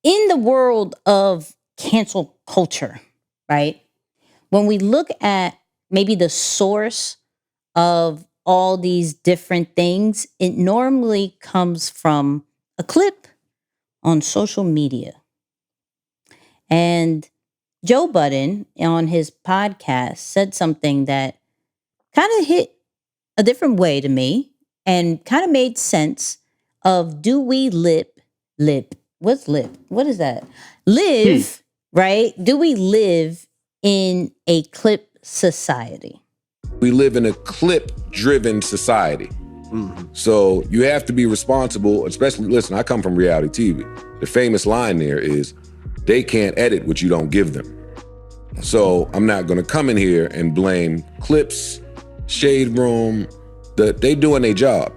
in the world of cancel culture, right? When we look at maybe the source of all these different things, it normally comes from a clip on social media. And Joe Budden on his podcast said something that kind of hit a different way to me and kind of made sense of do we lip what's lip what is that Hmm. live, right? Do we live in a clip society? We live in a clip-driven society. So you have to be responsible, especially, listen, I come from reality TV. The famous line there is, they can't edit what you don't give them. So I'm not gonna come in here and blame clips, shade room, they doing their job.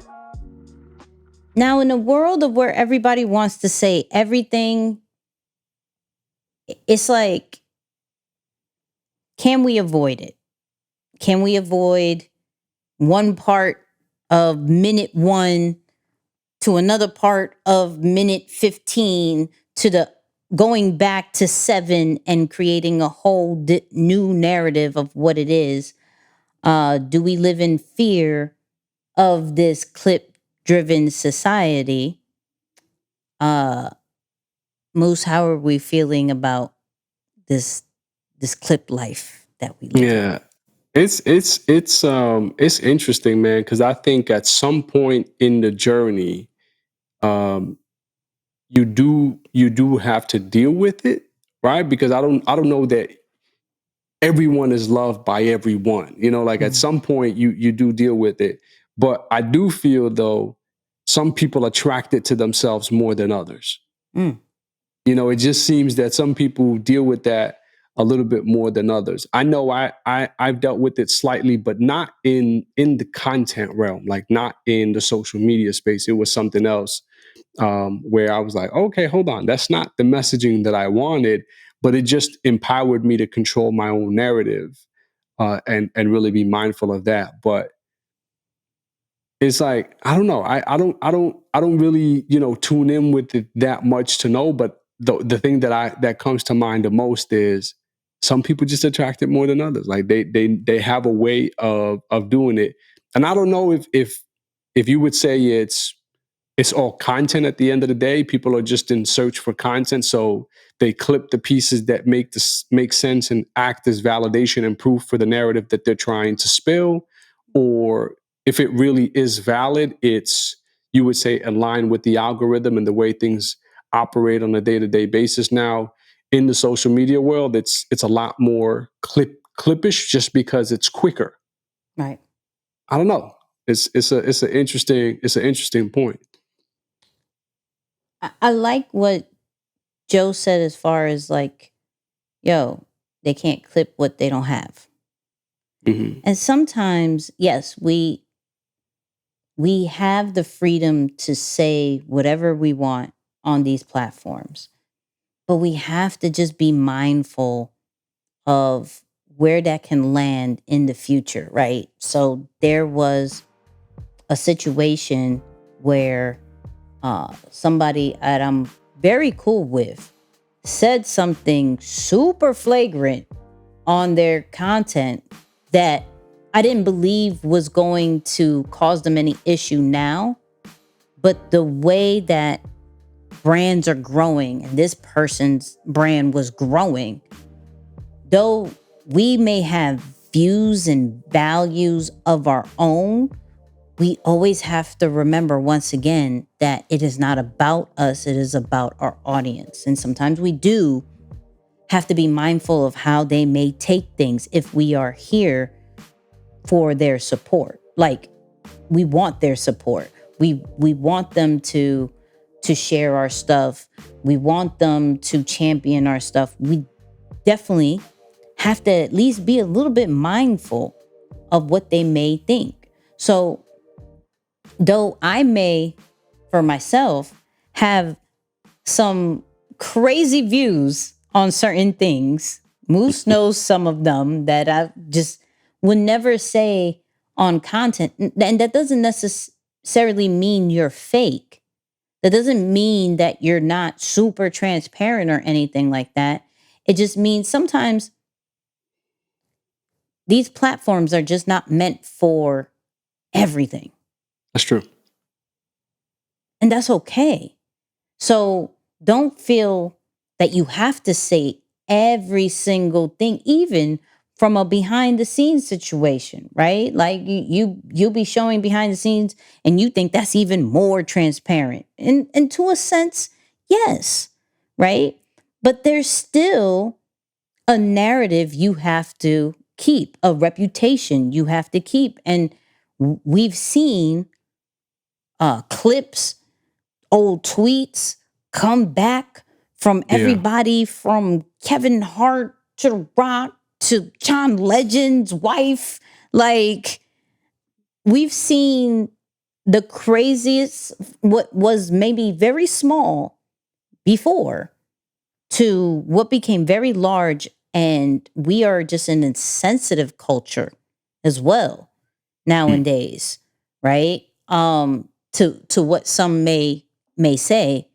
Now, in a world of where everybody wants to say everything, it's like, can we avoid it? Can we avoid one part of minute 1 to another part of minute 15 to the going back to 7 and creating a whole new narrative of what it is? Do we live in fear of this clip driven society? Moose, how are we feeling about this clip life that we live in? Yeah. It's interesting, man, because I think at some point in the journey, um, you do have to deal with it, right? Because I don't know that everyone is loved by everyone. Like at Mm. some point you do deal with it. But I do feel though some people attract it to themselves more than others. Mm. It just seems that some people deal with that a little bit more than others. I know I've dealt with it slightly, but not in the content realm, like not in the social media space. It was something else, where I was like, okay, hold on, that's not the messaging that I wanted, but it just empowered me to control my own narrative, and really be mindful of that. But it's like I don't know. I don't really tune in with it that much to know. But the thing that comes to mind the most is some people just attract it more than others. Like they have a way of doing it, and I don't know if you would say it's all content at the end of the day. People are just in search for content, so they clip the pieces that make sense and act as validation and proof for the narrative that they're trying to spill. Or if it really is valid, it's, you would say, aligned with the algorithm and the way things operate on a day-to-day basis. Now, in the social media world, it's a lot more clippish just because it's quicker. Right. I don't know. It's an interesting point. I like what Joe said as far as like, yo, they can't clip what they don't have. Hmm. And sometimes, yes, we have the freedom to say whatever we want on these platforms, but we have to just be mindful of where that can land in the future, right? So there was a situation where somebody that I'm very cool with said something super flagrant on their content that I didn't believe was going to cause them any issue now. But the way that brands are growing and this person's brand was growing, though we may have views and values of our own, we always have to remember once again that it is not about us, it is about our audience. And sometimes we do have to be mindful of how they may take things if we are here for their support. Like, we want their support. We want them to share our stuff. We want them to champion our stuff. We definitely have to at least be a little bit mindful of what they may think. So, though I may, for myself, have some crazy views on certain things, Moose knows some of them that I just would never say on content. And that doesn't necessarily mean you're fake. That doesn't mean that you're not super transparent or anything like that. It just means sometimes these platforms are just not meant for everything. That's true. And that's okay. So don't feel that you have to say every single thing, even from a behind the scenes situation, right? Like you'll be showing behind the scenes and you think that's even more transparent. And to a sense, yes, right? But there's still a narrative you have to keep, a reputation you have to keep. And we've seen clips, old tweets come back from Yeah. everybody from Kevin Hart to The Rock to John Legend's wife. Like, we've seen the craziest, what was maybe very small before to what became very large. And we are just an insensitive culture as well nowadays, right? To what some may say,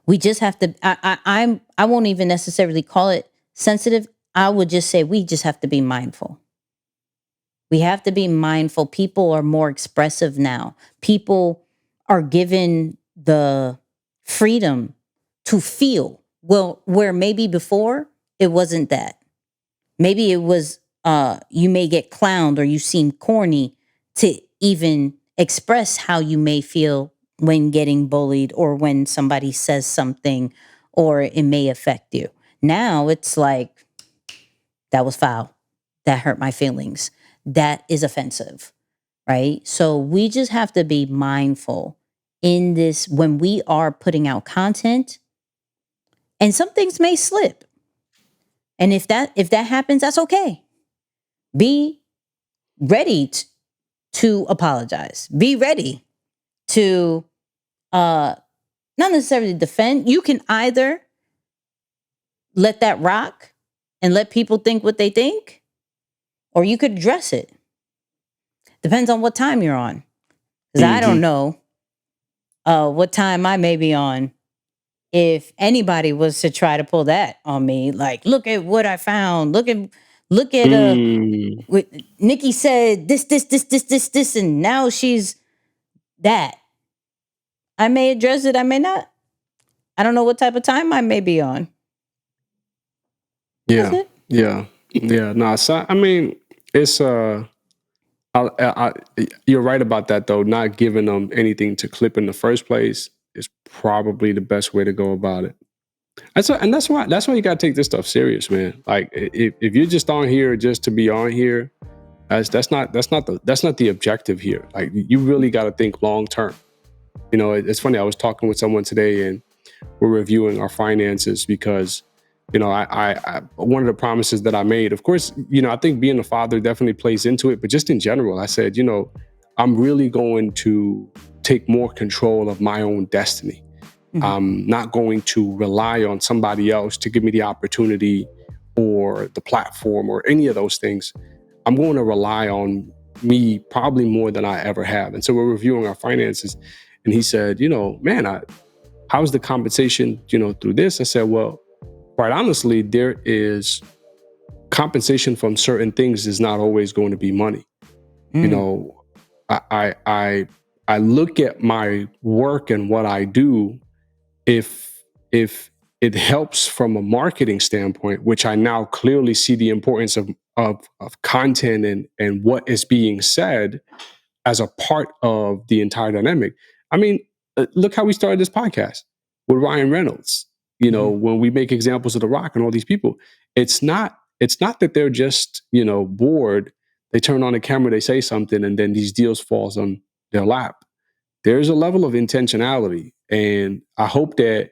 we just have to. I won't even necessarily call it sensitive. I would just say we just have to be mindful. We have to be mindful. People are more expressive now. People are given the freedom to feel. Well, where maybe before it wasn't that. Maybe it was you may get clowned or you seem corny to even express how you may feel when getting bullied or when somebody says something or it may affect you. Now it's like, that was foul. That hurt my feelings. That is offensive, right? So we just have to be mindful in this when we are putting out content, and some things may slip. And if that happens, that's okay. Be ready to apologize. Be ready to not necessarily defend. You can either let that rock and let people think what they think, or you could address it. Depends on what time you're on. Because I don't know what time I may be on if anybody was to try to pull that on me. Like, look at what I found. Look at what Nikki said this, and now she's that. I may address it, I may not. I don't know what type of time I may be on. That's Yeah. it. Yeah. Yeah. No, so, I mean, it's you're right about that though. Not giving them anything to clip in the first place is probably the best way to go about it. That's why you gotta take this stuff serious, man. Like if you're just on here just to be on here, that's not the objective here. Like you really got to think long term. You know, it's funny. I was talking with someone today, and we're reviewing our finances because, you know, I one of the promises that I made. Of course, you know, I think being a father definitely plays into it, but just in general, I said, you know, I'm really going to take more control of my own destiny. I'm not going to rely on somebody else to give me the opportunity or the platform or any of those things. I'm going to rely on me probably more than I ever have. And so we're reviewing our finances. And he said, you know, man, how's the compensation, you know, through this? I said, well, quite honestly, there is compensation from certain things is not always going to be money. You know, I look at my work and what I do. If it helps from a marketing standpoint, which I now clearly see the importance of content and what is being said as a part of the entire dynamic. I mean, look how we started this podcast with Ryan Reynolds. You know, when we make examples of The Rock and all these people, it's not that they're just, you know, bored. They turn on the camera, they say something, and then these deals falls on their lap. There's a level of intentionality, and I hope that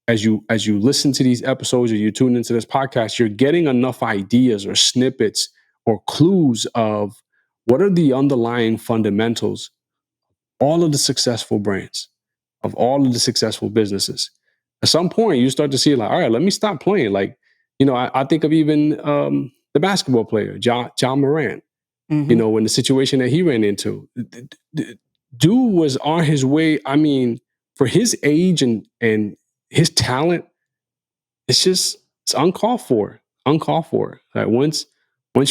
as you listen to these episodes or you tune into this podcast, you're getting enough ideas or snippets or clues of what are the underlying fundamentals, all of the successful brands, of all of the successful businesses. At some point, you start to see like, all right, let me stop playing. Like, you know, I think of even the basketball player, John Morant. You know, when the situation that he ran into, dude was on his way. I mean, for his age and his talent, it's uncalled for. Uncalled for. Like once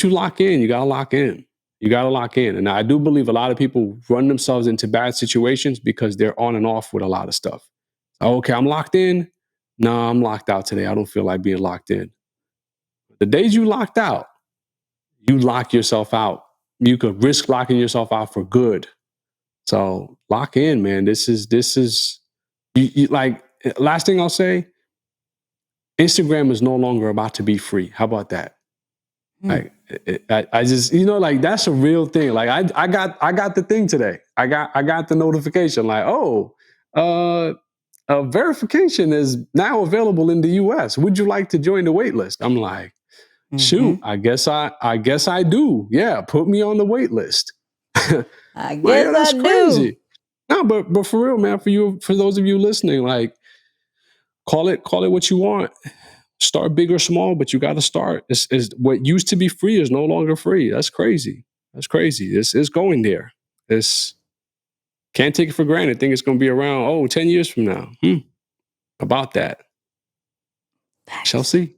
you lock in, you gotta lock in. You gotta lock in. And I do believe a lot of people run themselves into bad situations because they're on and off with a lot of stuff. Okay, I'm locked in. No, I'm locked out today. I don't feel like being locked in. The days you locked out, you lock yourself out. You could risk locking yourself out for good. So lock in, man. This is you like last thing I'll say, Instagram is no longer about to be free. How about that? Like I just, like that's a real thing. Like I got the thing today. I got the notification like, verification is now available in the US. Would you like to join the wait list? I'm like, shoot, I guess I do. Yeah, put me on the wait list. I Like, guess that's I do. crazy. No, but for real, man, for those of you listening, like call it what you want. Start big or small, but you got to start. Is what used to be free is no longer free. That's crazy. That's crazy. It's going there. It's can't take it for granted. Think it's going to be around 10 years from now. About that. Facts. Shall see.